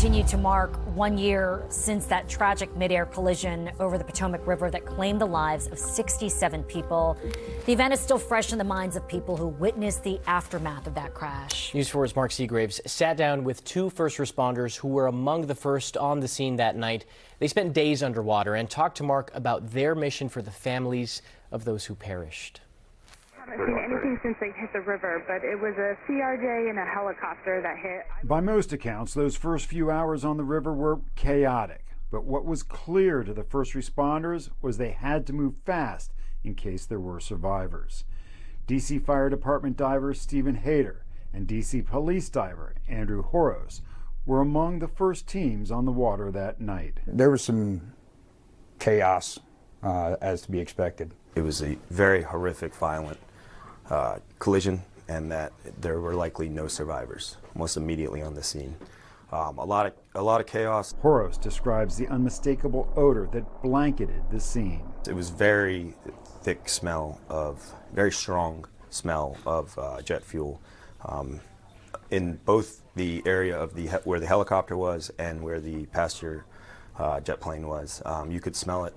continue to mark 1 year since that tragic midair collision over the Potomac River that claimed the lives of 67 people. The event is still fresh in the minds of people who witnessed the aftermath of that crash. News 4's Mark Segraves sat down with two first responders who were among the first on the scene that night. They spent days underwater and talked to Mark about their mission for the families of those who perished. I haven't seen anything since they hit the river, but it was a CRJ and a helicopter that hit. By most accounts, those first few hours on the river were chaotic. But what was clear to the first responders was they had to move fast in case there were survivors. D.C. Fire Department diver Stephen Hayter and D.C. Police diver Andrew Horos were among the first teams on the water that night. There was some chaos, as to be expected. It was a very horrific, violent collision, and that there were likely no survivors almost immediately on the scene. A lot of chaos. Horos describes the unmistakable odor that blanketed the scene. It was very thick very strong smell of jet fuel in both the area of where the helicopter was and where the passenger jet plane was. You could smell it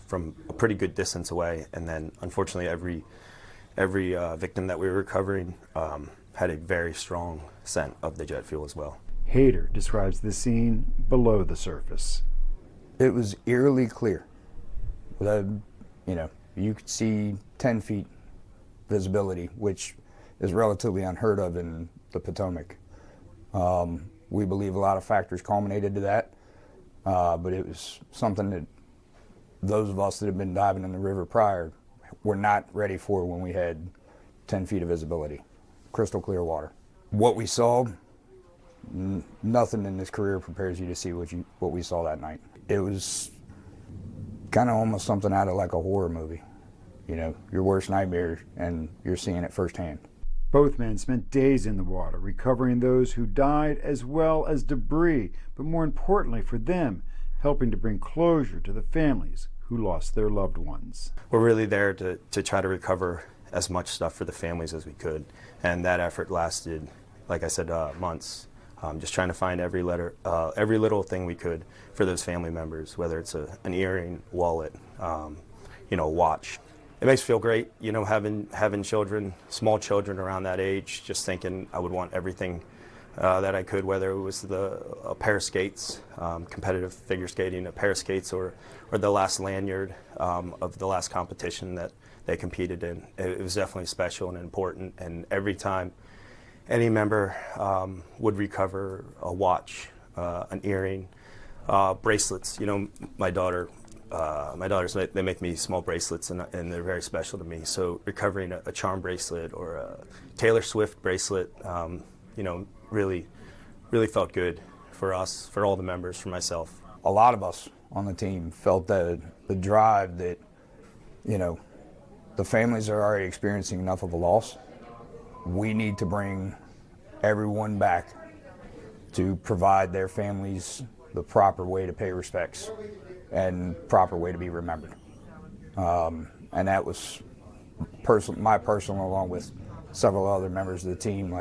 from a pretty good distance away, and then unfortunately every victim that we were recovering had a very strong scent of the jet fuel as well. Hayter describes the scene below the surface. It was eerily clear. You could see 10 feet visibility, which is relatively unheard of in the Potomac. We believe a lot of factors culminated to that, but it was something that those of us that have been diving in the river prior were not ready for when we had 10 feet of visibility, crystal clear water. What we saw, nothing in this career prepares you to see what we saw that night. It was kind of almost something out of like a horror movie. You know, your worst nightmare, and you're seeing it firsthand. Both men spent days in the water, recovering those who died as well as debris, but more importantly for them, helping to bring closure to the families who lost their loved ones. We're really there to try to recover as much stuff for the families as we could, and that effort lasted, like I said, months. Just trying to find every little thing we could for those family members, whether it's an earring, wallet, watch. It makes me feel great, having children, small children around that age, just thinking I would want everything that I could, whether it was a pair of skates, competitive figure skating, a pair of skates, or the last lanyard of the last competition that they competed in. It was definitely special and important, and every time any member would recover a watch, an earring, bracelets. My daughters, they make me small bracelets, and they're very special to me. So recovering a charm bracelet or a Taylor Swift bracelet, really felt good for us, for all the members, for myself. A lot of us on the team felt the drive that, the families are already experiencing enough of a loss. We need to bring everyone back to provide their families the proper way to pay respects and proper way to be remembered. And that was my personal, along with several other members of the team,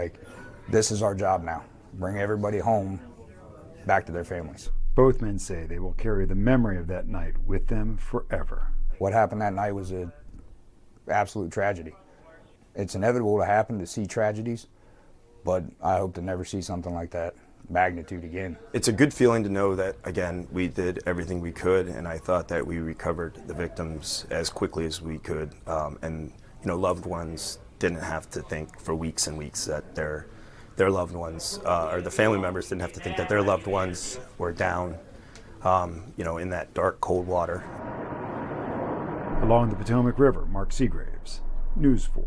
this is our job now. Bring everybody home, back to their families. Both men say they will carry the memory of that night with them forever. What happened that night was an absolute tragedy. It's inevitable to happen, to see tragedies, but I hope to never see something like that magnitude again. It's a good feeling to know that, again, we did everything we could, and I thought that we recovered the victims as quickly as we could, and loved ones didn't have to think for weeks and weeks that their loved ones, or the family members didn't have to think that their loved ones were down, in that dark, cold water. Along the Potomac River, Mark Segraves, News 4.